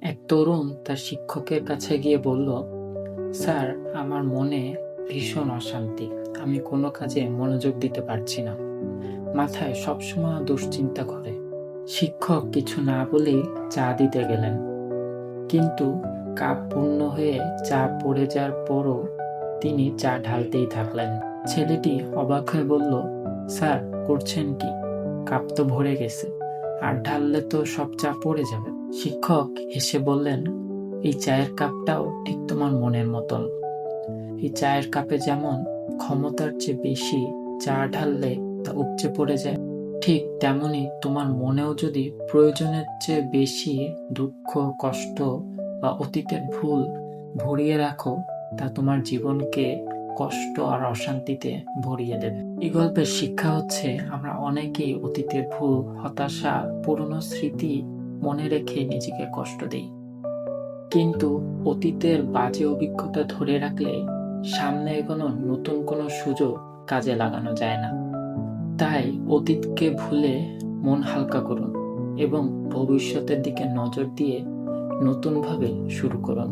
এক তরুণ তার শিক্ষকের কাছে গিয়ে বলল, স্যার, আমার মনে ভীষণ অশান্তি। আমি কোনো কাজে মনোযোগ দিতে পারছি না। মাথায় সবসময় দুশ্চিন্তা করে। শিক্ষক কিছু না বলেই চা দিতে গেলেন, কিন্তু কাপ পূর্ণ হয়ে চা পড়ে যাওয়ার পরও তিনি চা ঢালতেই থাকলেন। ছেলেটি অবাক হয়ে বলল, স্যার, করছেন কি? কাপ তো ভরে গেছে, আর ঢাললে তো সব চা পড়ে যাবে। শিক্ষক হেসে বললেন, এই চায়ের কাপটাও ঠিক তোমার মনের মতন। এই চায়ের কাপে যেমন ক্ষমতার চেয়ে বেশি চা ঢাললে তা উপচে পড়ে যায়, ঠিক তেমনি তোমার মনেও যদি প্রয়োজনের চেয়ে বেশি দুঃখ, কষ্ট বা অতীতের ভুল ভরিয়ে রাখো, তা তোমার জীবনকে কষ্ট আর অশান্তিতে ভরিয়ে দেবে। এই গল্পের শিক্ষা হচ্ছে, আমরা অনেকেই অতীতের ভুল, হতাশা, পুরনো স্মৃতি মনে রেখে নিজেকে কষ্ট দিই। কিন্তু অতীতের বাজে অভিজ্ঞতা ধরে রাখলে সামনে এগোনোর নতুন কোনো সুযোগ কাজে লাগানো যায় না। তাই অতীতকে ভুলে মন হালকা করুন এবং ভবিষ্যতের দিকে নজর দিয়ে নতুনভাবে শুরু করুন।